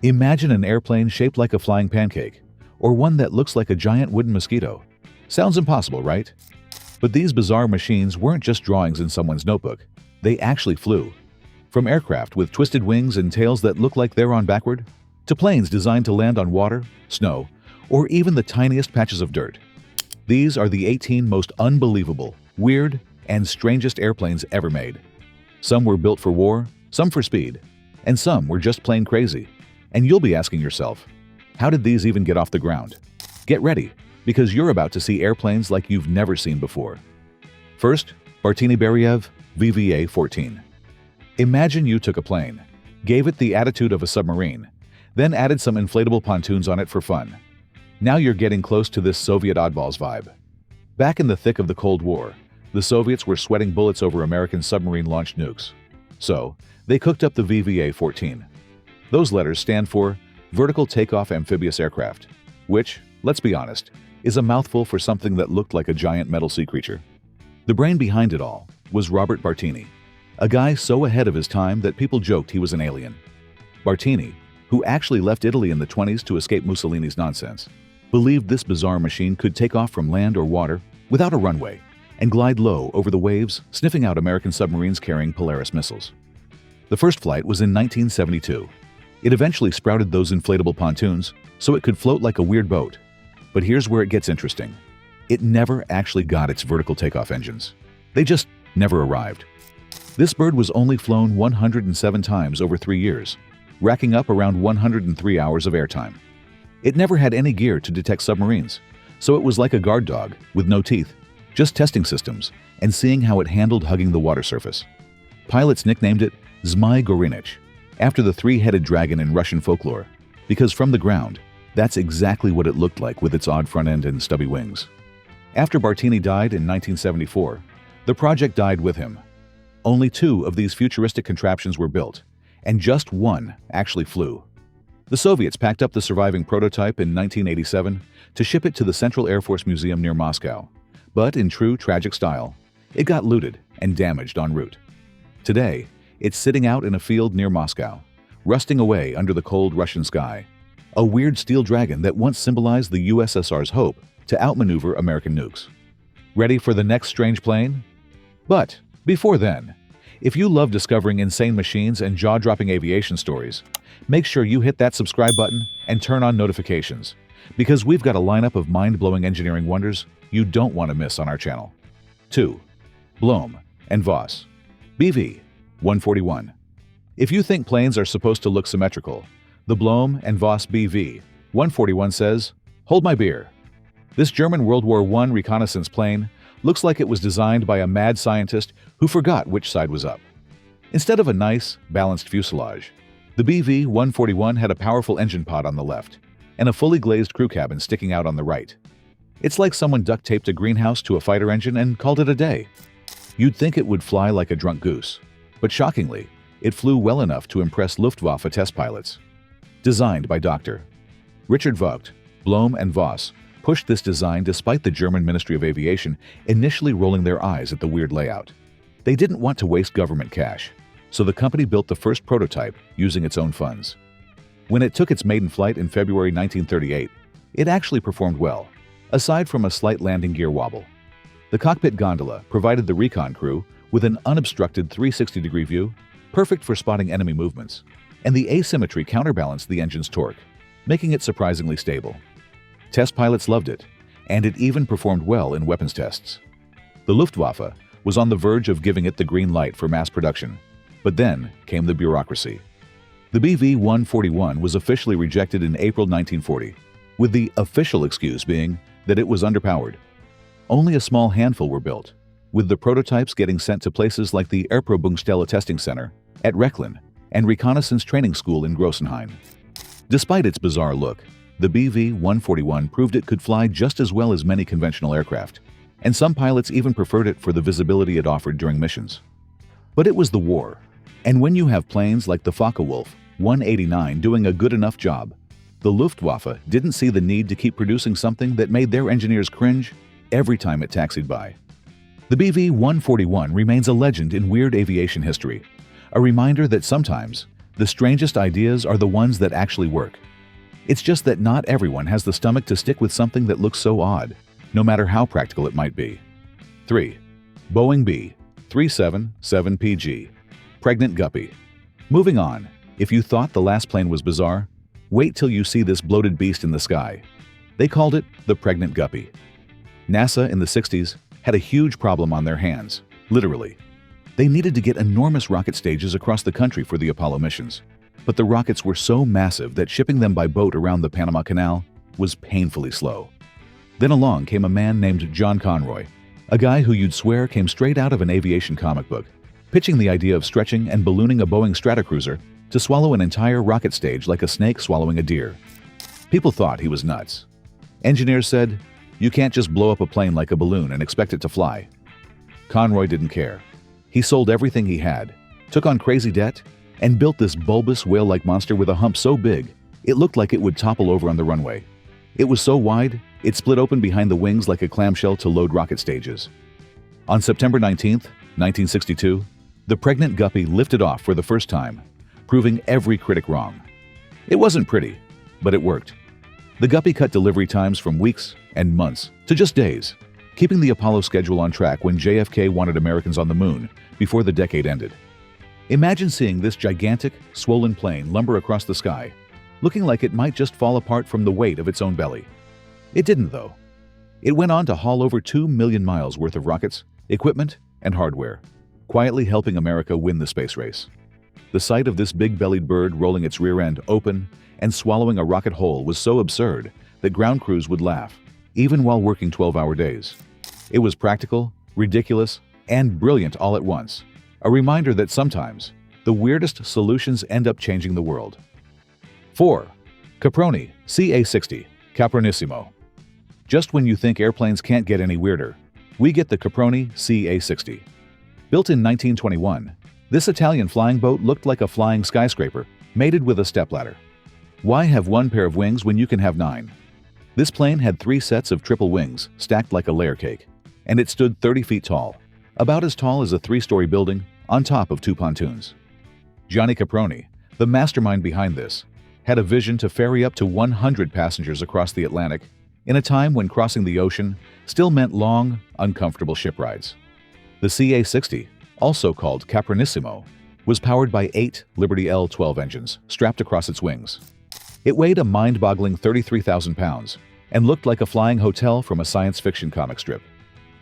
Imagine an airplane shaped like a flying pancake, or one that looks like a giant wooden mosquito. Sounds impossible, right? But these bizarre machines weren't just drawings in someone's notebook. They actually flew. From aircraft with twisted wings and tails that look like they're on backward, to planes designed to land on water, snow, or even the tiniest patches of dirt. These are the 18 most unbelievable, weird, and strangest airplanes ever made. Some were built for war, some for speed, and some were just plain crazy. And you'll be asking yourself, how did these even get off the ground? Get ready, because you're about to see airplanes like you've never seen before. First, Bartini VVA14. Imagine you took a plane, gave it the attitude of a submarine, then added some inflatable pontoons on it for fun. Now you're getting close to this Soviet oddballs vibe. Back in the thick of the Cold War, the Soviets were sweating bullets over American submarine-launched nukes. So, they cooked up the VVA14. Those letters stand for Vertical Takeoff Amphibious Aircraft, which, let's be honest, is a mouthful for something that looked like a giant metal sea creature. The brain behind it all was Robert Bartini, a guy so ahead of his time that people joked he was an alien. Bartini, who actually left Italy in the 1920s to escape Mussolini's nonsense, believed this bizarre machine could take off from land or water without a runway and glide low over the waves, sniffing out American submarines carrying Polaris missiles. The first flight was in 1972. It eventually sprouted those inflatable pontoons so it could float like a weird boat. But here's where it gets interesting. It never actually got its vertical takeoff engines. They just never arrived. This bird was only flown 107 times over 3 years, racking up around 103 hours of airtime. It never had any gear to detect submarines, so it was like a guard dog with no teeth, just testing systems and seeing how it handled hugging the water surface. Pilots nicknamed it Zmai Gorinich, after the three-headed dragon in Russian folklore, because from the ground, that's exactly what it looked like with its odd front end and stubby wings. After Bartini died in 1974, the project died with him. Only 2 of these futuristic contraptions were built, and just 1 actually flew. The Soviets packed up the surviving prototype in 1987 to ship it to the Central Air Force Museum near Moscow. But in true tragic style, it got looted and damaged en route. Today, it's sitting out in a field near Moscow, rusting away under the cold Russian sky. A weird steel dragon that once symbolized the USSR's hope to outmaneuver American nukes. Ready for the next strange plane? But before then, if you love discovering insane machines and jaw-dropping aviation stories, make sure you hit that subscribe button and turn on notifications, because we've got a lineup of mind-blowing engineering wonders you don't want to miss on our channel. 2. Blohm and Voss BV-141. If you think planes are supposed to look symmetrical, the Blohm and Voss BV-141 says, "Hold my beer." This German World War I reconnaissance plane looks like it was designed by a mad scientist who forgot which side was up. Instead of a nice, balanced fuselage, the BV-141 had a powerful engine pod on the left and a fully glazed crew cabin sticking out on the right. It's like someone duct-taped a greenhouse to a fighter engine and called it a day. You'd think it would fly like a drunk goose, but shockingly, it flew well enough to impress Luftwaffe test pilots. Designed by Dr. Richard Vought, Blohm and Voss pushed this design despite the German Ministry of Aviation initially rolling their eyes at the weird layout. They didn't want to waste government cash, so the company built the first prototype using its own funds. When it took its maiden flight in February 1938, it actually performed well, aside from a slight landing gear wobble. The cockpit gondola provided the recon crew with an unobstructed 360-degree view, perfect for spotting enemy movements, and the asymmetry counterbalanced the engine's torque, making it surprisingly stable. Test pilots loved it, and it even performed well in weapons tests. The Luftwaffe was on the verge of giving it the green light for mass production, but then came the bureaucracy. The BV-141 was officially rejected in April 1940, with the official excuse being that it was underpowered. Only a small handful were built, with the prototypes getting sent to places like the Erprobungsstelle Testing Center at Rechlin and Reconnaissance Training School in Grossenhain. Despite its bizarre look, the BV-141 proved it could fly just as well as many conventional aircraft, and some pilots even preferred it for the visibility it offered during missions. But it was the war, and when you have planes like the Focke-Wulf 189 doing a good enough job, the Luftwaffe didn't see the need to keep producing something that made their engineers cringe every time it taxied by. The BV-141 remains a legend in weird aviation history, a reminder that sometimes The strangest ideas are the ones that actually work. It's just that not everyone has the stomach to stick with something that looks so odd, no matter how practical it might be. 3. Boeing B-377PG. Pregnant Guppy. Moving on, if you thought the last plane was bizarre, wait till you see this bloated beast in the sky. They called it the Pregnant Guppy. NASA in the 60s had a huge problem on their hands, literally. They needed to get enormous rocket stages across the country for the Apollo missions, but the rockets were so massive that shipping them by boat around the Panama Canal was painfully slow. Then along came a man named John Conroy, a guy who you'd swear came straight out of an aviation comic book, pitching the idea of stretching and ballooning a Boeing Stratocruiser to swallow an entire rocket stage like a snake swallowing a deer. People thought he was nuts. Engineers said, "You can't just blow up a plane like a balloon and expect it to fly." Conroy didn't care. He sold everything he had, took on crazy debt, and built this bulbous whale-like monster with a hump so big it looked like it would topple over on the runway. It was so wide, it split open behind the wings like a clamshell to load rocket stages. On September 19, 1962, the Pregnant Guppy lifted off for the first time, proving every critic wrong. It wasn't pretty, but it worked. The Guppy cut delivery times from weeks and months to just days, keeping the Apollo schedule on track when JFK wanted Americans on the moon before the decade ended. Imagine seeing this gigantic, swollen plane lumber across the sky, looking like it might just fall apart from the weight of its own belly. It didn't, though. It went on to haul over 2 million miles worth of rockets, equipment, and hardware, quietly helping America win the space race. The sight of this big-bellied bird rolling its rear end open and swallowing a rocket whole was so absurd that ground crews would laugh, even while working 12-hour days. It was practical, ridiculous, and brilliant all at once, a reminder that sometimes the weirdest solutions end up changing the world. 4. Caproni CA60 Capronisimo. Just when you think airplanes can't get any weirder, we get the Caproni CA60. Built in 1921, this Italian flying boat looked like a flying skyscraper mated with a stepladder. Why have one pair of wings when you can have 9? This plane had 3 sets of triple wings stacked like a layer cake, and it stood 30 feet tall, about as tall as a 3-story building on top of 2 pontoons. Johnny Caproni, the mastermind behind this, had a vision to ferry up to 100 passengers across the Atlantic in a time when crossing the ocean still meant long, uncomfortable ship rides. The CA60, also called Capronisimo, was powered by 8 Liberty L12 engines strapped across its wings. It weighed a mind-boggling 33,000 pounds and looked like a flying hotel from a science fiction comic strip.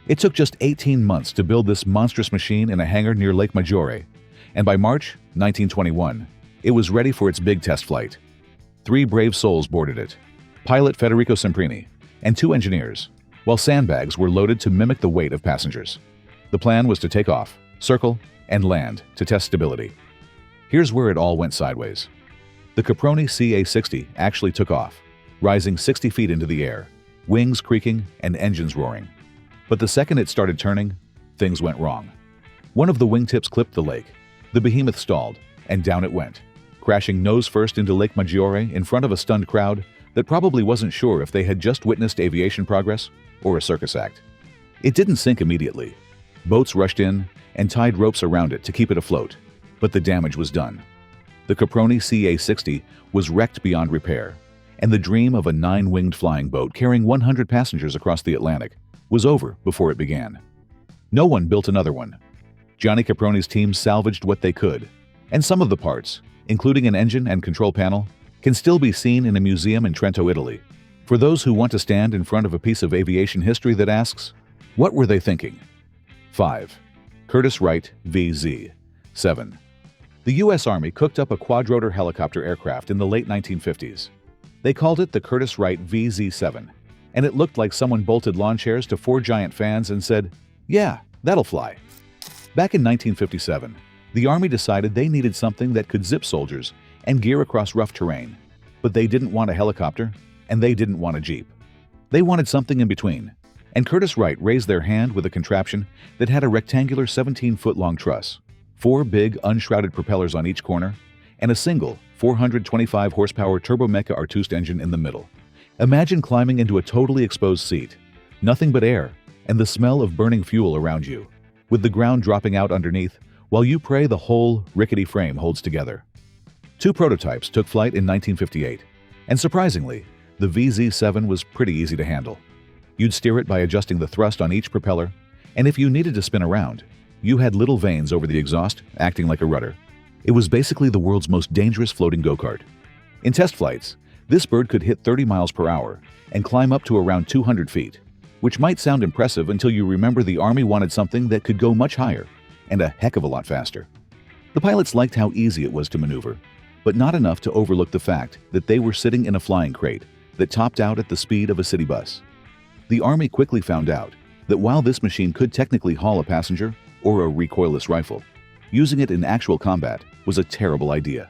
It took just 18 months to build this monstrous machine in a hangar near Lake Maggiore, and by March 1921, it was ready for its big test flight. 3 brave souls boarded it: pilot Federico Semprini and 2 engineers, while sandbags were loaded to mimic the weight of passengers. The plan was to take off, circle, and land to test stability. Here's where it all went sideways. The Caproni CA60 actually took off, rising 60 feet into the air, wings creaking and engines roaring. But the second it started turning, things went wrong. One of the wingtips clipped the lake, the behemoth stalled, and down it went, crashing nose first into Lake Maggiore in front of a stunned crowd that probably wasn't sure if they had just witnessed aviation progress or a circus act. It didn't sink immediately. Boats rushed in and tied ropes around it to keep it afloat, but the damage was done. The Caproni CA60 was wrecked beyond repair, and the dream of a 9-winged flying boat carrying 100 passengers across the Atlantic was over before it began. No one built another one. Johnny Caproni's team salvaged what they could, and some of the parts, including an engine and control panel, can still be seen in a museum in Trento, Italy. For those who want to stand in front of a piece of aviation history that asks, what were they thinking? 5. Curtiss Wright VZ7. The U.S. Army cooked up a quadrotor helicopter aircraft in the late 1950s. They called it the Curtiss Wright VZ7, and it looked like someone bolted lawn chairs to 4 giant fans and said, "Yeah, that'll fly." Back in 1957, the Army decided they needed something that could zip soldiers and gear across rough terrain, but they didn't want a helicopter, and they didn't want a Jeep. They wanted something in between, and Curtiss Wright raised their hand with a contraption that had a rectangular 17-foot-long truss, 4 big unshrouded propellers on each corner, and a single 425-horsepower turbomeca Artust engine in the middle. Imagine climbing into a totally exposed seat, nothing but air, and the smell of burning fuel around you, with the ground dropping out underneath while you pray the whole rickety frame holds together. Two prototypes took flight in 1958, and surprisingly, the VZ7 was pretty easy to handle. You'd steer it by adjusting the thrust on each propeller, and if you needed to spin around, you had little vanes over the exhaust acting like a rudder. It was basically the world's most dangerous floating go-kart. In test flights, this bird could hit 30 miles per hour and climb up to around 200 feet, which might sound impressive until you remember the Army wanted something that could go much higher and a heck of a lot faster. The pilots liked how easy it was to maneuver, but not enough to overlook the fact that they were sitting in a flying crate that topped out at the speed of a city bus. The Army quickly found out that while this machine could technically haul a passenger or a recoilless rifle, using it in actual combat was a terrible idea.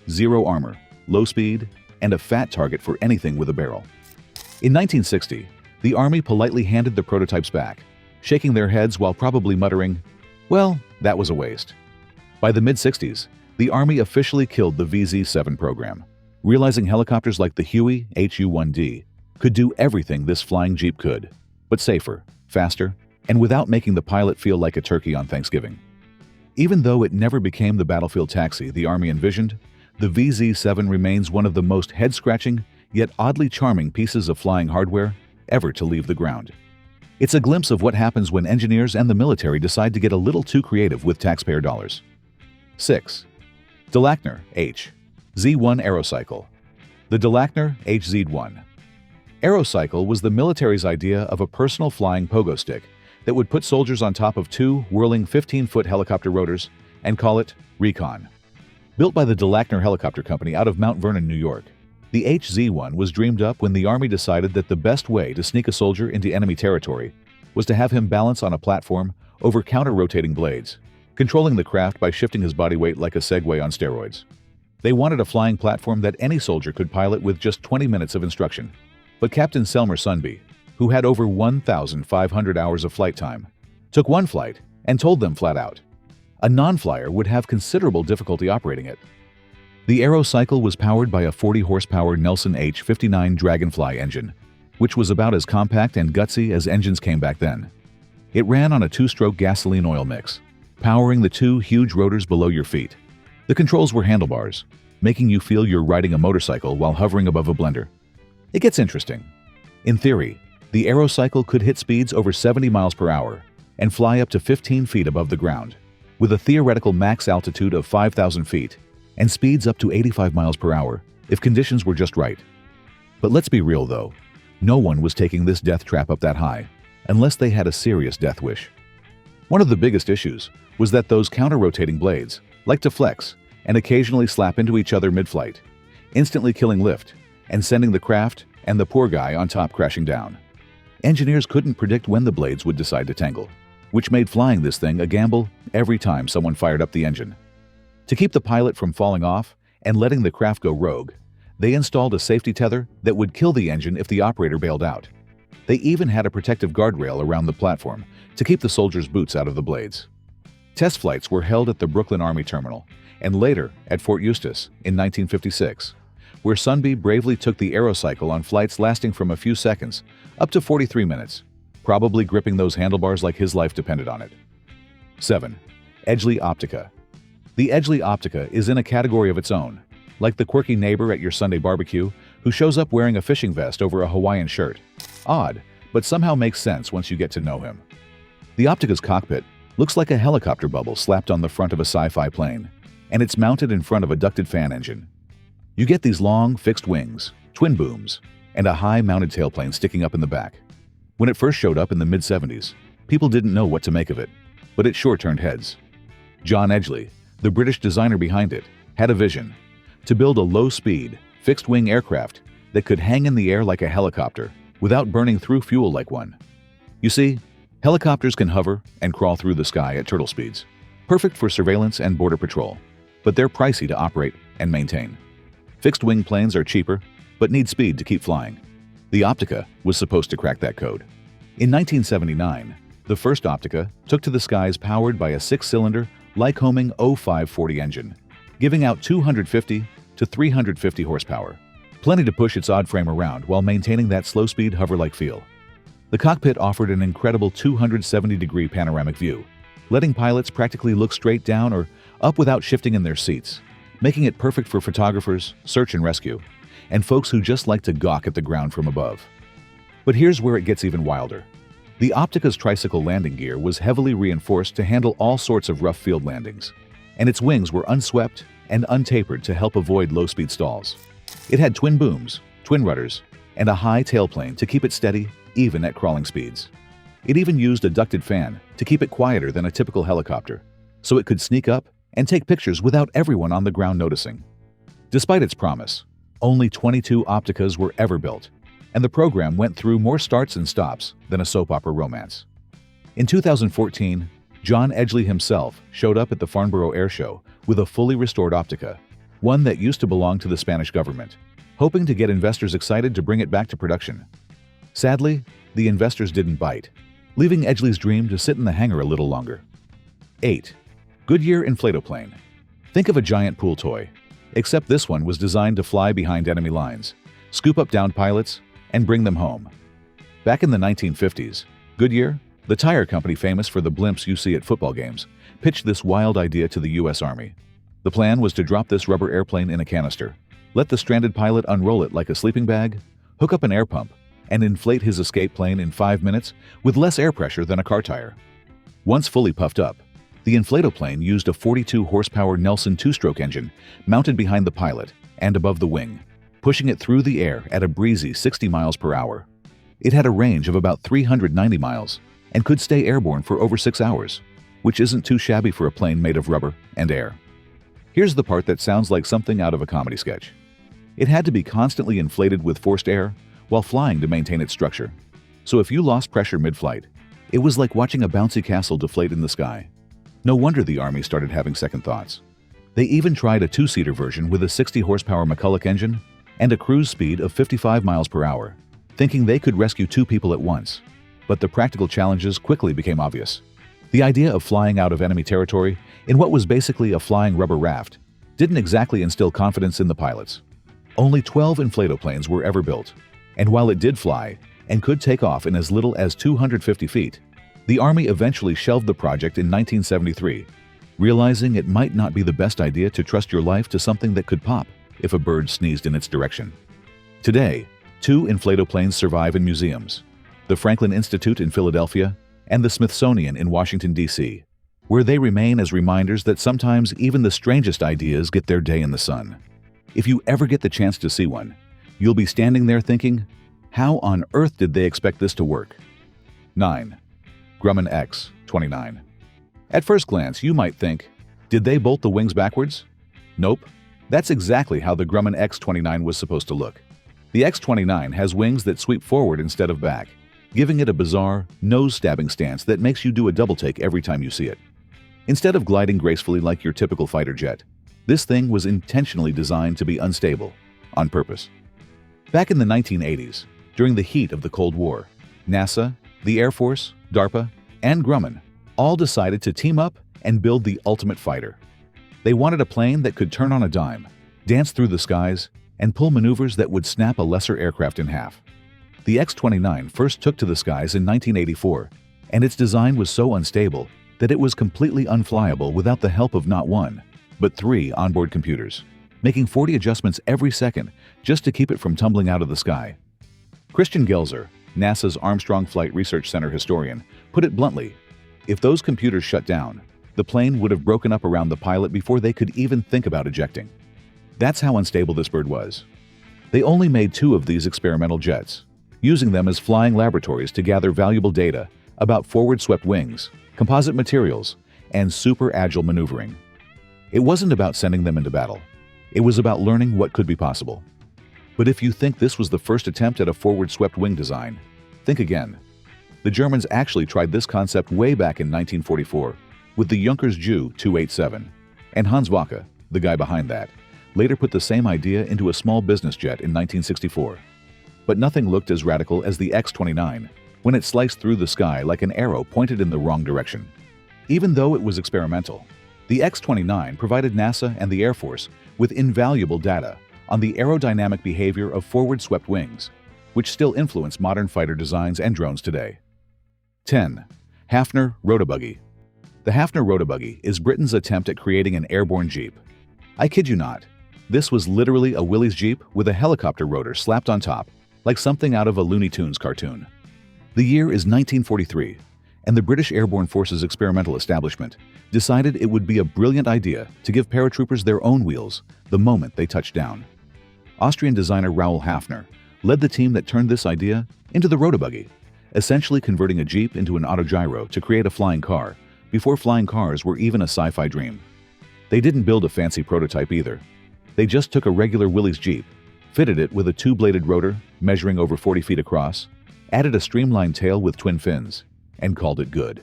Zero armor, low speed, and a fat target for anything with a barrel. In 1960, the Army politely handed the prototypes back, shaking their heads while probably muttering, "Well, that was a waste." By the mid-60s, the Army officially killed the VZ7 program, realizing helicopters like the Huey HU-1D could do everything this flying jeep could, but safer, faster, and without making the pilot feel like a turkey on Thanksgiving. Even though it never became the battlefield taxi the Army envisioned, the VZ7 remains one of the most head-scratching yet oddly charming pieces of flying hardware ever to leave the ground. It's a glimpse of what happens when engineers and the military decide to get a little too creative with taxpayer dollars. 6. Dakner HZ1 Aerosycle. The Dakner HZ1 Aerosycle was the military's idea of a personal flying pogo stick that would put soldiers on top of two whirling 15-foot helicopter rotors and call it Recon. Built by the Dakner Helicopter Company out of Mount Vernon, New York, the HZ1 was dreamed up when the Army decided that the best way to sneak a soldier into enemy territory was to have him balance on a platform over counter-rotating blades, controlling the craft by shifting his body weight like a Segway on steroids. They wanted a flying platform that any soldier could pilot with just 20 minutes of instruction. But Captain Selmer Sunby, who had over 1,500 hours of flight time, took one flight and told them flat out, a non-flyer would have considerable difficulty operating it. The Aerosycle was powered by a 40-horsepower Nelson H59 Dragonfly engine, which was about as compact and gutsy as engines came back then. It ran on a two-stroke gasoline oil mix, powering the two huge rotors below your feet. The controls were handlebars, making you feel you're riding a motorcycle while hovering above a blender. It gets interesting. In theory, the Aerosycle could hit speeds over 70 miles per hour and fly up to 15 feet above the ground, with a theoretical max altitude of 5,000 feet and speeds up to 85 miles per hour if conditions were just right. But let's be real though, no one was taking this death trap up that high unless they had a serious death wish. One of the biggest issues was that those counter-rotating blades like to flex and occasionally slap into each other mid-flight, instantly killing lift and sending the craft and the poor guy on top crashing down. Engineers couldn't predict when the blades would decide to tangle, which made flying this thing a gamble every time someone fired up the engine. To keep the pilot from falling off and letting the craft go rogue, they installed a safety tether that would kill the engine if the operator bailed out. They even had a protective guardrail around the platform to keep the soldiers' boots out of the blades. Test flights were held at the Brooklyn Army Terminal and later at Fort Eustis in 1956, where Sunby bravely took the Aerosycle on flights lasting from a few seconds up to 43 minutes, probably gripping those handlebars like his life depended on it. 7. Edgeley Optica. The Edgeley Optica is in a category of its own, like the quirky neighbor at your Sunday barbecue who shows up wearing a fishing vest over a Hawaiian shirt. Odd, but somehow makes sense once you get to know him. The Optica's cockpit looks like a helicopter bubble slapped on the front of a sci-fi plane, and it's mounted in front of a ducted fan engine. You get these long, fixed wings, twin booms, and a high-mounted tailplane sticking up in the back. When it first showed up in the mid-70s, people didn't know what to make of it, but it sure turned heads. John Edgeley, the British designer behind it, had a vision to build a low-speed, fixed-wing aircraft that could hang in the air like a helicopter without burning through fuel like one. You see, helicopters can hover and crawl through the sky at turtle speeds, perfect for surveillance and border patrol, but they're pricey to operate and maintain. Fixed-wing planes are cheaper, but need speed to keep flying. The Optica was supposed to crack that code. In 1979, the first Optica took to the skies powered by a 6-cylinder Lycoming 0540 engine, giving out 250 to 350 horsepower, plenty to push its odd frame around while maintaining that slow-speed hover-like feel. The cockpit offered an incredible 270-degree panoramic view, letting pilots practically look straight down or up without shifting in their seats, making it perfect for photographers, search and rescue, and folks who just like to gawk at the ground from above. But here's where it gets even wilder. The Optica's tricycle landing gear was heavily reinforced to handle all sorts of rough field landings, and its wings were unswept and untapered to help avoid low-speed stalls. It had twin booms, twin rudders, and a high tailplane to keep it steady even at crawling speeds. It even used a ducted fan to keep it quieter than a typical helicopter, so it could sneak up and take pictures without everyone on the ground noticing. Despite its promise, only 22 Opticas were ever built, and the program went through more starts and stops than a soap opera romance. In 2014, John Edgley himself showed up at the Farnborough Air Show with a fully restored Optica, one that used to belong to the Spanish government, hoping to get investors excited to bring it back to production. Sadly, the investors didn't bite, leaving Edgley's dream to sit in the hangar a little longer. 8. Goodyear Inflatoplane. Think of a giant pool toy, except this one was designed to fly behind enemy lines, scoop up downed pilots, and bring them home. Back in the 1950s, Goodyear, the tire company famous for the blimps you see at football games, pitched this wild idea to the U.S. Army. The plan was to drop this rubber airplane in a canister, let the stranded pilot unroll it like a sleeping bag, hook up an air pump, and inflate his escape plane in 5 minutes with less air pressure than a car tire. Once fully puffed up, the inflatoplane used a 42-horsepower Nelson two-stroke engine mounted behind the pilot and above the wing, pushing it through the air at a breezy 60 miles per hour. It had a range of about 390 miles and could stay airborne for over 6 hours, which isn't too shabby for a plane made of rubber and air. Here's the part that sounds like something out of a comedy sketch. It had to be constantly inflated with forced air while flying to maintain its structure. So if you lost pressure mid-flight, it was like watching a bouncy castle deflate in the sky. No wonder the Army started having second thoughts. They even tried a two-seater version with a 60-horsepower McCulloch engine and a cruise speed of 55 miles per hour, thinking they could rescue 2 people at once. But the practical challenges quickly became obvious. The idea of flying out of enemy territory in what was basically a flying rubber raft didn't exactly instill confidence in the pilots. Only 12 inflatoplanes were ever built, and while it did fly and could take off in as little as 250 feet, the Army eventually shelved the project in 1973, realizing it might not be the best idea to trust your life to something that could pop if a bird sneezed in its direction. Today, 2 inflatoplanes survive in museums: the Franklin Institute in Philadelphia and the Smithsonian in Washington, D.C., where they remain as reminders that sometimes even the strangest ideas get their day in the sun. If you ever get the chance to see one, you'll be standing there thinking, how on earth did they expect this to work? 9. Grumman X29. At first glance, you might think, did they bolt the wings backwards? Nope. That's exactly how the Grumman X29 was supposed to look. The X29 has wings that sweep forward instead of back, giving it a bizarre, nose-stabbing stance that makes you do a double-take every time you see it. Instead of gliding gracefully like your typical fighter jet, this thing was intentionally designed to be unstable, on purpose. Back in the 1980s, during the heat of the Cold War, NASA, the Air Force, DARPA, and Grumman all decided to team up and build the ultimate fighter. They wanted a plane that could turn on a dime, dance through the skies, and pull maneuvers that would snap a lesser aircraft in half. The X-29 first took to the skies in 1984, and its design was so unstable that it was completely unflyable without the help of not one, but 3 onboard computers, making 40 adjustments every second just to keep it from tumbling out of the sky. Christian Gelzer, NASA's Armstrong Flight Research Center historian, put it bluntly: if those computers shut down, the plane would have broken up around the pilot before they could even think about ejecting. That's how unstable this bird was. They only made 2 of these experimental jets, using them as flying laboratories to gather valuable data about forward-swept wings, composite materials, and super agile maneuvering. It wasn't about sending them into battle. It was about learning what could be possible. But if you think this was the first attempt at a forward-swept wing design, think again. The Germans actually tried this concept way back in 1944 with the Junkers Ju 287, and Hans Wacke, the guy behind that, later put the same idea into a small business jet in 1964. But nothing looked as radical as the X-29 when it sliced through the sky like an arrow pointed in the wrong direction. Even though it was experimental, the X-29 provided NASA and the Air Force with invaluable data on the aerodynamic behavior of forward-swept wings, which still influence modern fighter designs and drones today. 10. Hafner Rotabuggy. The Hafner Rotabuggy is Britain's attempt at creating an airborne jeep. I kid you not. This was literally a Willys Jeep with a helicopter rotor slapped on top, like something out of a Looney Tunes cartoon. The year is 1943, and the British Airborne Forces Experimental Establishment decided it would be a brilliant idea to give paratroopers their own wheels the moment they touched down. Austrian designer Raoul Hafner led the team that turned this idea into the Buggy, essentially converting a Jeep into an autogyro to create a flying car before flying cars were even a sci-fi dream. They didn't build a fancy prototype either. They just took a regular Willys Jeep, fitted it with a two-bladed rotor measuring over 40 feet across, added a streamlined tail with twin fins, and called it good.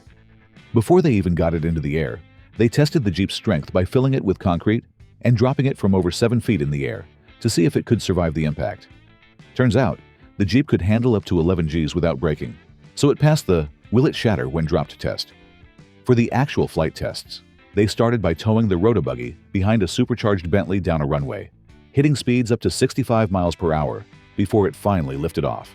Before they even got it into the air, they tested the Jeep's strength by filling it with concrete and dropping it from over 7 feet in the air to see if it could survive the impact. Turns out, the Jeep could handle up to 11 Gs without braking, so it passed the "will it shatter when dropped" test. For the actual flight tests, they started by towing the Buggy behind a supercharged Bentley down a runway, hitting speeds up to 65 miles per hour before it finally lifted off.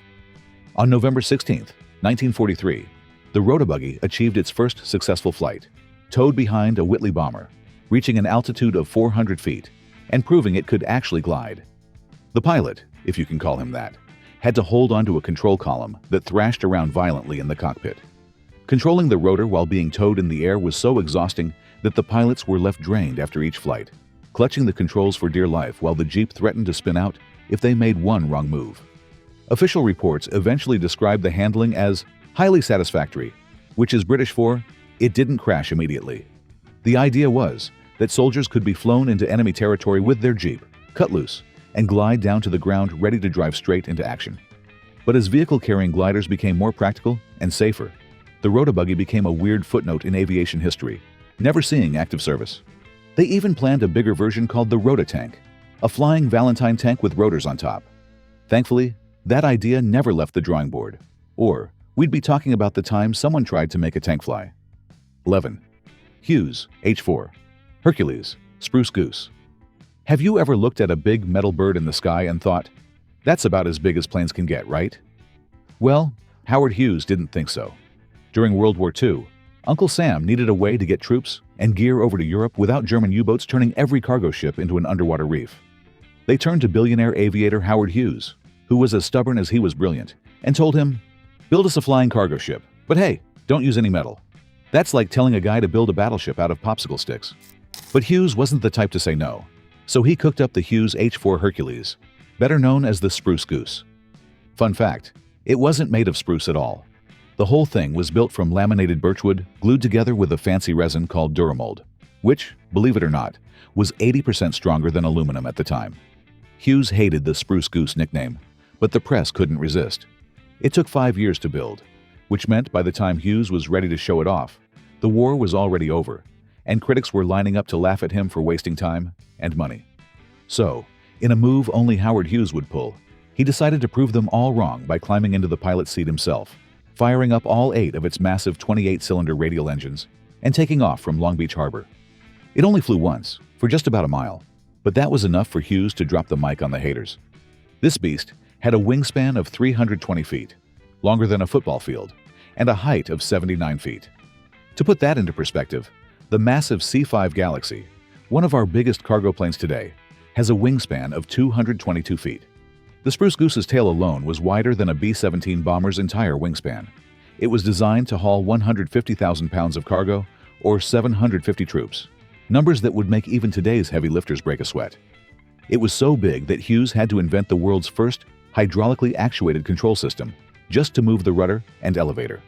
On November 16, 1943, the Buggy achieved its first successful flight, towed behind a Whitley bomber, reaching an altitude of 400 feet and proving it could actually glide. The pilot, if you can call him that, had to hold onto a control column that thrashed around violently in the cockpit. Controlling the rotor while being towed in the air was so exhausting that the pilots were left drained after each flight, clutching the controls for dear life while the Jeep threatened to spin out if they made one wrong move. Official reports eventually described the handling as highly satisfactory, which is British for it didn't crash immediately. The idea was that soldiers could be flown into enemy territory with their Jeep, cut loose, and glide down to the ground ready to drive straight into action. But as vehicle-carrying gliders became more practical and safer, the Buggy became a weird footnote in aviation history, never seeing active service. They even planned a bigger version called the Rototank, a flying Valentine tank with rotors on top. Thankfully, that idea never left the drawing board, or we'd be talking about the time someone tried to make a tank fly. 11. Hughes H4 Hercules Spruce Goose. Have you ever looked at a big metal bird in the sky and thought, that's about as big as planes can get, right? Well, Howard Hughes didn't think so. During World War II, Uncle Sam needed a way to get troops and gear over to Europe without German U-boats turning every cargo ship into an underwater reef. They turned to billionaire aviator Howard Hughes, who was as stubborn as he was brilliant, and told him, build us a flying cargo ship, but hey, don't use any metal. That's like telling a guy to build a battleship out of popsicle sticks. But Hughes wasn't the type to say no, so he cooked up the Hughes H4 Hercules, better known as the Spruce Goose. Fun fact, it wasn't made of spruce at all. The whole thing was built from laminated birchwood glued together with a fancy resin called Duramold, which, believe it or not, was 80% stronger than aluminum at the time. Hughes hated the Spruce Goose nickname, but the press couldn't resist. It took 5 years to build, which meant by the time Hughes was ready to show it off, the war was already over, and critics were lining up to laugh at him for wasting time and money. So, in a move only Howard Hughes would pull, he decided to prove them all wrong by climbing into the pilot's seat himself, firing up all 8 of its massive 28-cylinder radial engines, and taking off from Long Beach Harbor. It only flew once, for just about a mile, but that was enough for Hughes to drop the mic on the haters. This beast had a wingspan of 320 feet, longer than a football field, and a height of 79 feet. To put that into perspective, the massive C-5 Galaxy, one of our biggest cargo planes today, has a wingspan of 222 feet. The Spruce Goose's tail alone was wider than a B-17 bomber's entire wingspan. It was designed to haul 150,000 pounds of cargo, or 750 troops, numbers that would make even today's heavy lifters break a sweat. It was so big that Hughes had to invent the world's first hydraulically actuated control system, just to move the rudder and elevator.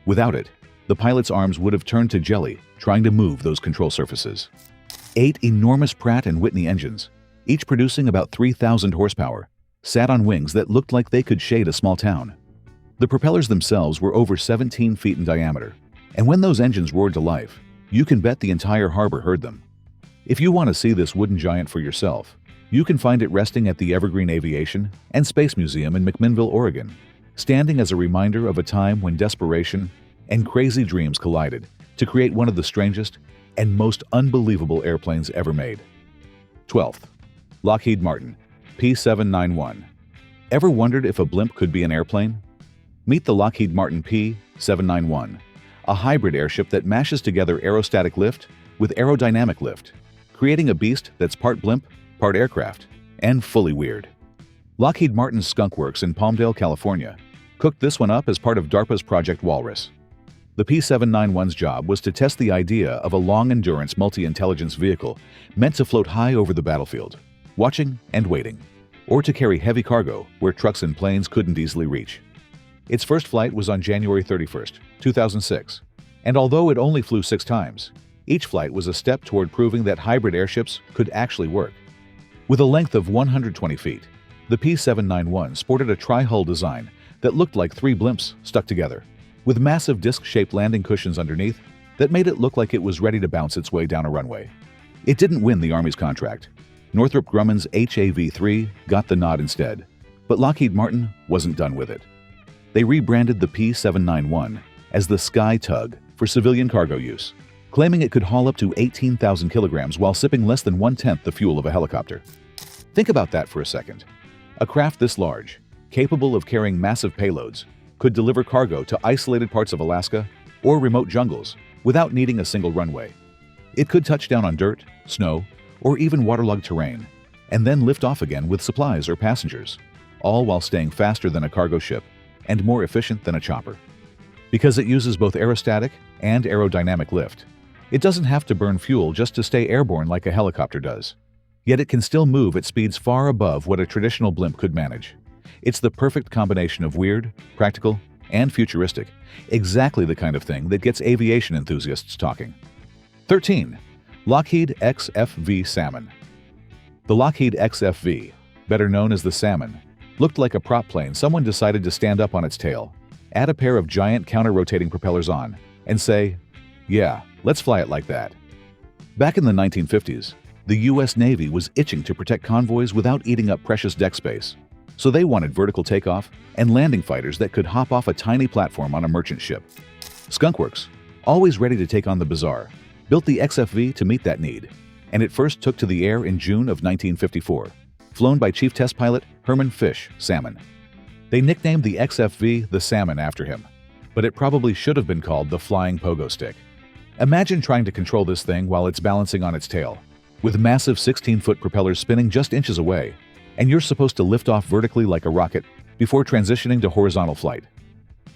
Without it, the pilot's arms would have turned to jelly trying to move those control surfaces. 8 enormous Pratt & Whitney engines, each producing about 3,000 horsepower, sat on wings that looked like they could shade a small town. The propellers themselves were over 17 feet in diameter, and when those engines roared to life, you can bet the entire harbor heard them. If you want to see this wooden giant for yourself, you can find it resting at the Evergreen Aviation and Space Museum in McMinnville, Oregon, standing as a reminder of a time when desperation and crazy dreams collided to create one of the strangest and most unbelievable airplanes ever made. 12th. Lockheed Martin P791. Ever wondered if a blimp could be an airplane? Meet the Lockheed Martin P791, a hybrid airship that mashes together aerostatic lift with aerodynamic lift, creating a beast that's part blimp, part aircraft, and fully weird. Lockheed Martin's Skunk Works in Palmdale, California, cooked this one up as part of DARPA's Project Walrus. The P-791's job was to test the idea of a long-endurance multi-intelligence vehicle meant to float high over the battlefield, watching and waiting, or to carry heavy cargo where trucks and planes couldn't easily reach. Its first flight was on January 31, 2006, and although it only flew 6 times, each flight was a step toward proving that hybrid airships could actually work. With a length of 120 feet, the P-791 sported a tri-hull design that looked like 3 blimps stuck together, with massive disc-shaped landing cushions underneath that made it look like it was ready to bounce its way down a runway. It didn't win the Army's contract. Northrop Grumman's HAV-3 got the nod instead, but Lockheed Martin wasn't done with it. They rebranded the P-791 as the Sky Tug for civilian cargo use, claiming it could haul up to 18,000 kilograms while sipping less than 1/10 the fuel of a helicopter. Think about that for a second. A craft this large, capable of carrying massive payloads, could deliver cargo to isolated parts of Alaska or remote jungles without needing a single runway. It could touch down on dirt, snow, or even waterlogged terrain, and then lift off again with supplies or passengers, all while staying faster than a cargo ship and more efficient than a chopper. Because it uses both aerostatic and aerodynamic lift, it doesn't have to burn fuel just to stay airborne like a helicopter does. Yet it can still move at speeds far above what a traditional blimp could manage. It's the perfect combination of weird, practical, and futuristic, exactly the kind of thing that gets aviation enthusiasts talking. 13. Lockheed XFV Salmon. The Lockheed XFV, better known as the Salmon, looked like a prop plane someone decided to stand up on its tail, add a pair of giant counter-rotating propellers on, and say, "Yeah, let's fly it like that." Back in the 1950s, the U.S. Navy was itching to protect convoys without eating up precious deck space, so they wanted vertical takeoff and landing fighters that could hop off a tiny platform on a merchant ship. Skunk Works, always ready to take on the bizarre, built the XFV to meet that need, and it first took to the air in June of 1954, flown by Chief Test Pilot Herman Fish Salmon. They nicknamed the XFV the Salmon after him, but it probably should have been called the Flying Pogo Stick. Imagine trying to control this thing while it's balancing on its tail, with massive 16-foot propellers spinning just inches away, and you're supposed to lift off vertically like a rocket before transitioning to horizontal flight.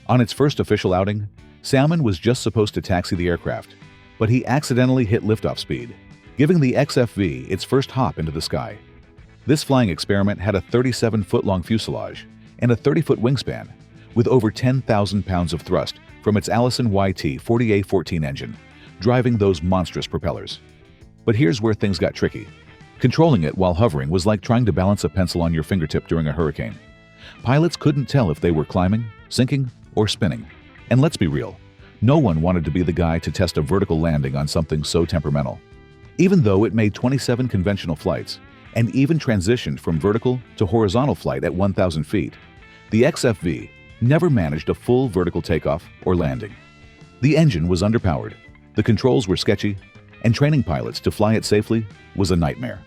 On its first official outing, Salmon was just supposed to taxi the aircraft, but he accidentally hit liftoff speed, giving the XFV its first hop into the sky. This flying experiment had a 37-foot-long fuselage and a 30-foot wingspan, with over 10,000 pounds of thrust from its Allison YT-40A14 engine, driving those monstrous propellers. But here's where things got tricky. Controlling it while hovering was like trying to balance a pencil on your fingertip during a hurricane. Pilots couldn't tell if they were climbing, sinking, or spinning. And let's be real, no one wanted to be the guy to test a vertical landing on something so temperamental. Even though it made 27 conventional flights, and even transitioned from vertical to horizontal flight at 1,000 feet, the XFV never managed a full vertical takeoff or landing. The engine was underpowered, the controls were sketchy, and training pilots to fly it safely was a nightmare.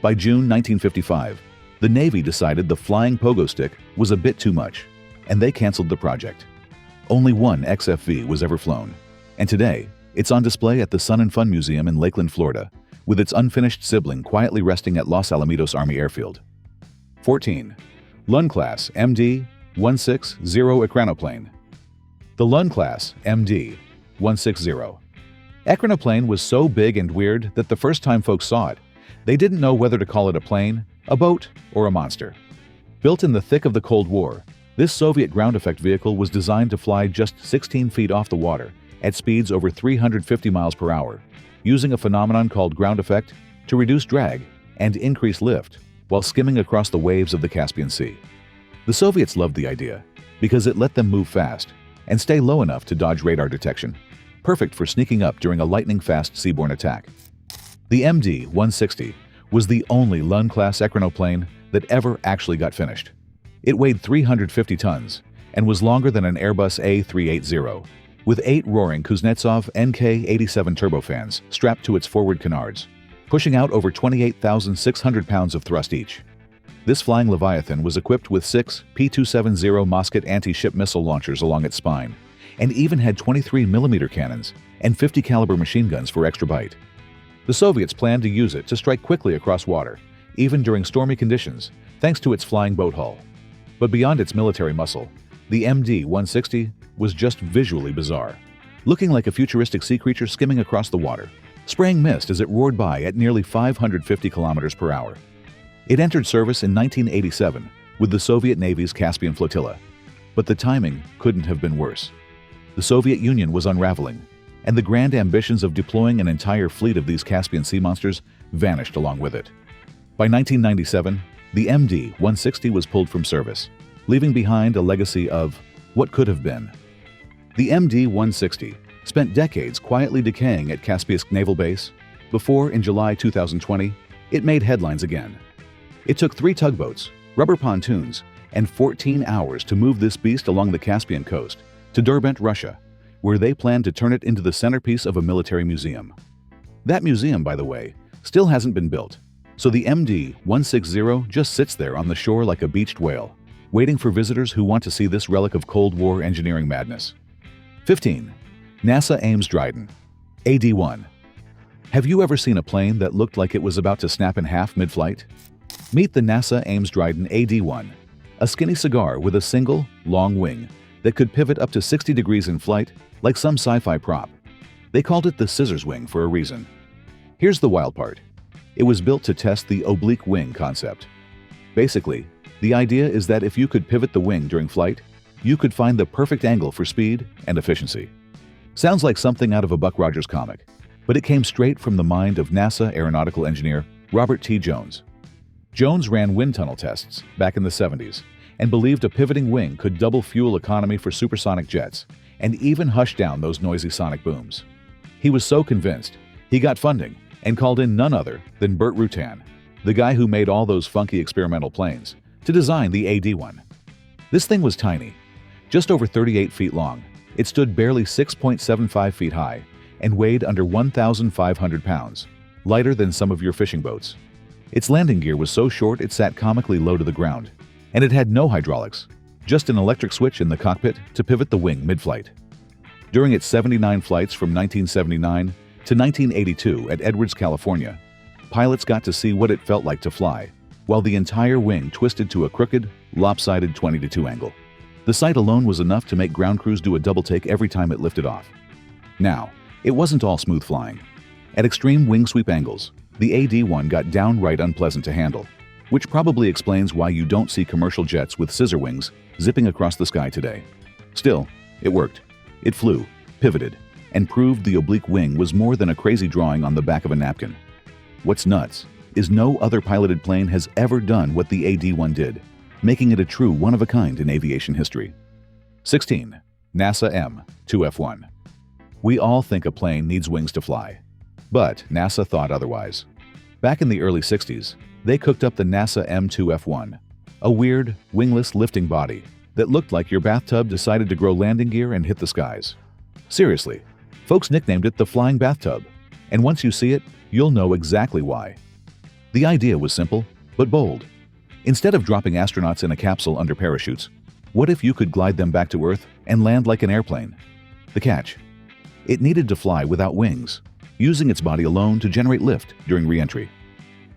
By June 1955, the Navy decided the Flying Pogo Stick was a bit too much, and they canceled the project. Only one XFV was ever flown, and today it's on display at the Sun and Fun Museum in Lakeland, Florida, with its unfinished sibling quietly resting at Los Alamitos Army Airfield. 14. Lungclass MD160 Ekranoplan. The Lungclass MD160 Ekranoplan was so big and weird that the first time folks saw it, they didn't know whether to call it a plane, a boat, or a monster. Built in the thick of the Cold War, this Soviet ground effect vehicle was designed to fly just 16 feet off the water at speeds over 350 miles per hour, using a phenomenon called ground effect to reduce drag and increase lift while skimming across the waves of the Caspian Sea. The Soviets loved the idea because it let them move fast and stay low enough to dodge radar detection, perfect for sneaking up during a lightning-fast seaborne attack. The MD160 was the only Lungclass Ekranoplan that ever actually got finished. It weighed 350 tons and was longer than an Airbus A380, with 8 roaring Kuznetsov NK-87 turbofans strapped to its forward canards, pushing out over 28,600 pounds of thrust each. This flying Leviathan was equipped with 6 P-270 Mosket anti-ship missile launchers along its spine, and even had 23mm cannons and 50 caliber machine guns for extra bite. The Soviets planned to use it to strike quickly across water, even during stormy conditions, thanks to its flying boat hull. But beyond its military muscle, the MD-160 was just visually bizarre, looking like a futuristic sea creature skimming across the water, spraying mist as it roared by at nearly 550 kilometers per hour. It entered service in 1987 with the Soviet Navy's Caspian Flotilla, but the timing couldn't have been worse. The Soviet Union was unraveling, and the grand ambitions of deploying an entire fleet of these Caspian sea monsters vanished along with it. By 1997, the MD-160 was pulled from service, leaving behind a legacy of what could have been. The MD-160 spent decades quietly decaying at Kaspiysk Naval Base before, in July 2020, it made headlines again. It took 3 tugboats, rubber pontoons, and 14 hours to move this beast along the Caspian coast to Derbent, Russia, where they planned to turn it into the centerpiece of a military museum. That museum, by the way, still hasn't been built, so the MD-160 just sits there on the shore like a beached whale, waiting for visitors who want to see this relic of Cold War engineering madness. 15. NASA aims Dryden AD1. Have you ever seen a plane that looked like it was about to snap in half mid-flight? Meet the NASA Ames Dryden AD1, a skinny cigar with a single, long wing that could pivot up to 60 degrees in flight like some sci-fi prop. They called it the scissors wing for a reason. Here's the wild part. It was built to test the oblique wing concept. Basically, the idea is that if you could pivot the wing during flight, you could find the perfect angle for speed and efficiency. Sounds like something out of a Buck Rogers comic, but it came straight from the mind of NASA aeronautical engineer Robert T. Jones. Jones ran wind tunnel tests back in the 70s and believed a pivoting wing could double fuel economy for supersonic jets and even hush down those noisy sonic booms. He was so convinced, he got funding and called in none other than Burt Rutan, the guy who made all those funky experimental planes, to design the AD1. This thing was tiny, just over 38 feet long. It stood barely 6.75 feet high and weighed under 1,500 pounds, lighter than some of your fishing boats. Its landing gear was so short it sat comically low to the ground, and it had no hydraulics, just an electric switch in the cockpit to pivot the wing mid-flight. During its 79 flights from 1979 to 1982 at Edwards, California, pilots got to see what it felt like to fly, while the entire wing twisted to a crooked, lopsided 20-2 angle. The sight alone was enough to make ground crews do a double take every time it lifted off. Now, it wasn't all smooth flying. At extreme wing sweep angles, the AD1 got downright unpleasant to handle, which probably explains why you don't see commercial jets with scissor wings zipping across the sky today. Still, it worked. It flew, pivoted, and proved the oblique wing was more than a crazy drawing on the back of a napkin. What's nuts is no other piloted plane has ever done what the AD1 did, making it a true one-of-a-kind in aviation history. 16. NASA M2F1. We all think a plane needs wings to fly, but NASA thought otherwise. Back in the early 60s, they cooked up the NASA M2F1, a weird, wingless lifting body that looked like your bathtub decided to grow landing gear and hit the skies. Seriously, folks nicknamed it the flying bathtub, and once you see it, you'll know exactly why. The idea was simple, but bold. Instead of dropping astronauts in a capsule under parachutes, what if you could glide them back to Earth and land like an airplane? The catch: it needed to fly without wings, using its body alone to generate lift during re-entry.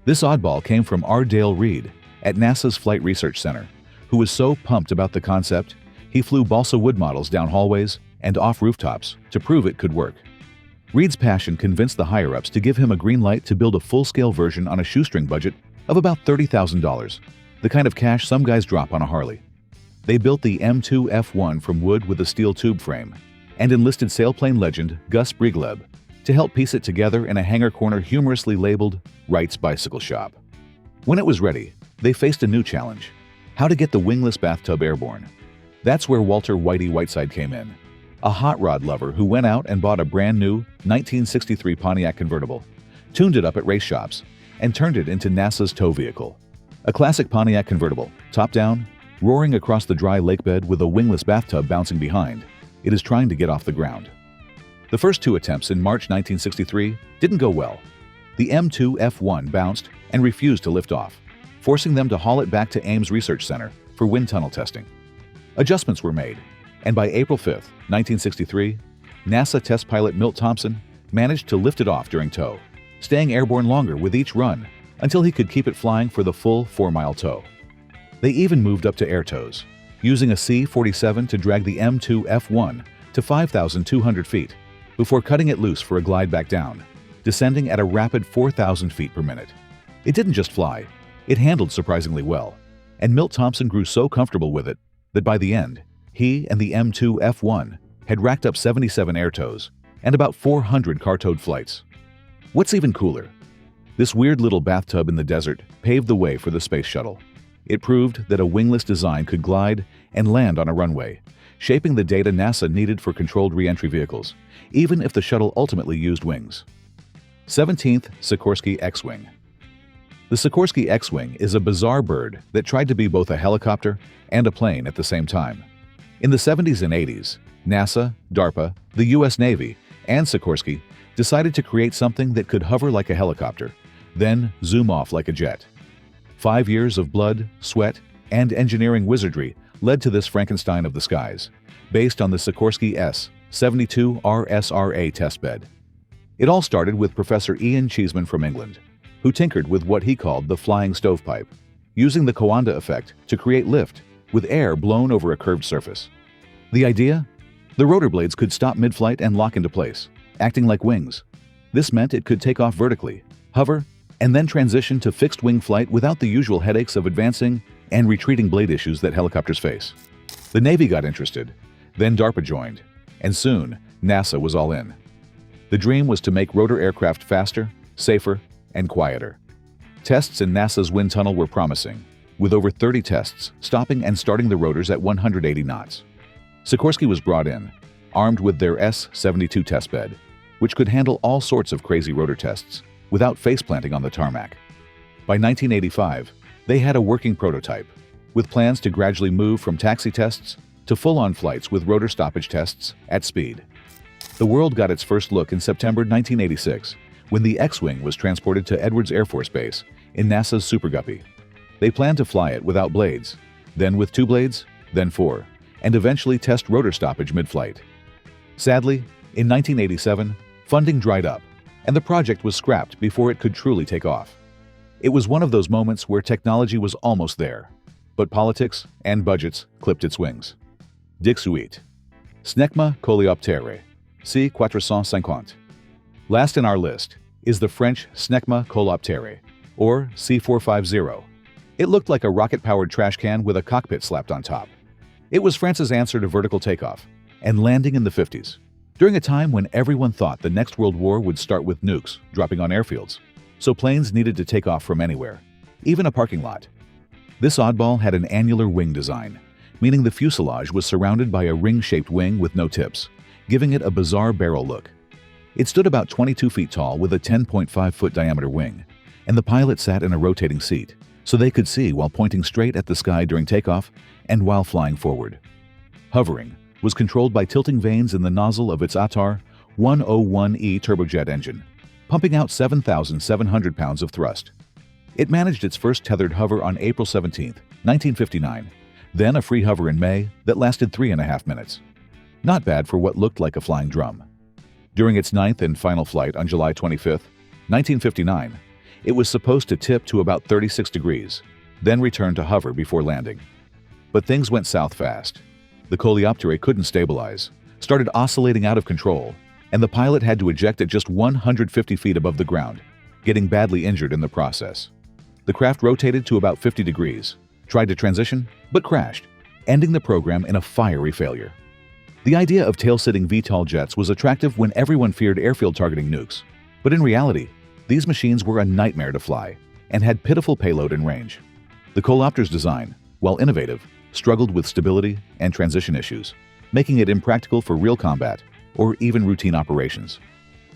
This oddball came from R. Dale Reed at NASA's Flight Research Center, who was so pumped about the concept, he flew balsa wood models down hallways and off rooftops to prove it could work. Reed's passion convinced the higher-ups to give him a green light to build a full-scale version on a shoestring budget of about $30,000, the kind of cash some guys drop on a Harley. They built the M2F1 from wood with a steel tube frame and enlisted sailplane legend Gus Briegleb to help piece it together in a hangar corner humorously labeled Wright's Bicycle Shop. When it was ready, they faced a new challenge: how to get the wingless bathtub airborne. That's where Walter Whitey Whiteside came in, a hot rod lover who went out and bought a brand new 1963 Pontiac convertible, tuned it up at race shops, and turned it into NASA's tow vehicle. A classic Pontiac convertible, top down, roaring across the dry lakebed with a wingless bathtub bouncing behind, it is trying to get off the ground. The first 2 attempts in March 1963 didn't go well. The M2F1 bounced and refused to lift off, forcing them to haul it back to Ames Research Center for wind tunnel testing. Adjustments were made, and by April 5, 1963, NASA test pilot Milt Thompson managed to lift it off during tow, staying airborne longer with each run until he could keep it flying for the full 4-mile tow. They even moved up to air tows, using a C-47 to drag the M2 F1 to 5,200 feet before cutting it loose for a glide back down, descending at a rapid 4,000 feet per minute. It didn't just fly, it handled surprisingly well, and Milt Thompson grew so comfortable with it that by the end, he and the M2 F1 had racked up 77 air tows and about 400 car-towed flights. What's even cooler? This weird little bathtub in the desert paved the way for the space shuttle. It proved that a wingless design could glide and land on a runway, shaping the data NASA needed for controlled re-entry vehicles, even if the shuttle ultimately used wings. 17th Sakorski Xwing. The Sakorski Xwing is a bizarre bird that tried to be both a helicopter and a plane at the same time. In the 70s and 80s, NASA, DARPA, the US Navy, and Sakorski decided to create something that could hover like a helicopter, then zoom off like a jet. 5 years of blood, sweat, and engineering wizardry led to this Frankenstein of the skies, based on the Sakorski S-72 RSRA testbed. It all started with Professor Ian Cheeseman from England, who tinkered with what he called the flying stovepipe, using the Coanda effect to create lift with air blown over a curved surface. The idea? The rotor blades could stop mid-flight and lock into place, acting like wings. This meant it could take off vertically, hover, and then transition to fixed-wing flight without the usual headaches of advancing and retreating blade issues that helicopters face. The Navy got interested, then DARPA joined, and soon NASA was all in. The dream was to make rotor aircraft faster, safer, and quieter. Tests in NASA's wind tunnel were promising, with over 30 tests stopping and starting the rotors at 180 knots. Sakorski was brought in, armed with their S-72 testbed, which could handle all sorts of crazy rotor tests without face-planting on the tarmac. By 1985, they had a working prototype, with plans to gradually move from taxi tests to full-on flights with rotor stoppage tests at speed. The world got its first look in September 1986, when the Xwing was transported to Edwards Air Force Base in NASA's Super Guppy. They planned to fly it without blades, then with 2 blades, then 4, and eventually test rotor stoppage mid-flight. Sadly, in 1987, funding dried up, and the project was scrapped before it could truly take off. It was one of those moments where technology was almost there, but politics and budgets clipped its wings. Dixuit. Sneakma Kolopter, C-450. Last in our list is the French Sneakma Kolopter, or C-450. It looked like a rocket-powered trash can with a cockpit slapped on top. It was France's answer to vertical takeoff and landing in the 50s, during a time when everyone thought the next World War would start with nukes dropping on airfields, so planes needed to take off from anywhere, even a parking lot. This oddball had an annular wing design, meaning the fuselage was surrounded by a ring-shaped wing with no tips, giving it a bizarre barrel look. It stood about 22 feet tall with a 10.5-foot diameter wing, and the pilot sat in a rotating seat, so they could see while pointing straight at the sky during takeoff and while flying forward. Hovering was controlled by tilting vanes in the nozzle of its ATAR 101E turbojet engine, pumping out 7,700 pounds of thrust. It managed its first tethered hover on April 17, 1959, then a free hover in May that lasted 3.5 minutes. Not bad for what looked like a flying drum. During its 9th and final flight on July 25, 1959, it was supposed to tip to about 36 degrees, then return to hover before landing. But things went south fast. The Kolopter couldn't stabilize, started oscillating out of control, and the pilot had to eject at just 150 feet above the ground, getting badly injured in the process. The craft rotated to about 50 degrees, tried to transition, but crashed, ending the program in a fiery failure. The idea of tail-sitting VTOL jets was attractive when everyone feared airfield targeting nukes, but in reality, these machines were a nightmare to fly and had pitiful payload and range. The Kolopter's design, while innovative, struggled with stability and transition issues, making it impractical for real combat or even routine operations.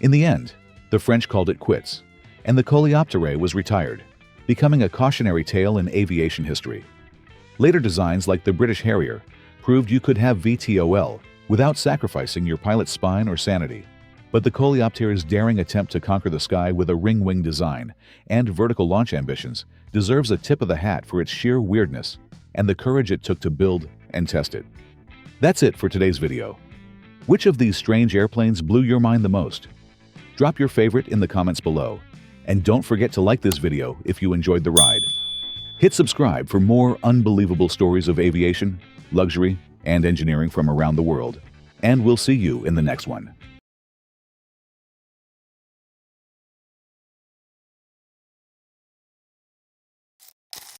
In the end, the French called it quits, and the Kolopter was retired, becoming a cautionary tale in aviation history. Later designs like the British Harrier proved you could have VTOL without sacrificing your pilot's spine or sanity. But the Kolopter's daring attempt to conquer the sky with a ring-wing design and vertical launch ambitions deserves a tip of the hat for its sheer weirdness and the courage it took to build and test it. That's it for today's video. Which of these strange airplanes blew your mind the most? Drop your favorite in the comments below, And don't forget to like this video if you enjoyed the ride. Hit subscribe for more unbelievable stories of aviation, luxury, and engineering from around the world. And we'll see you in the next one.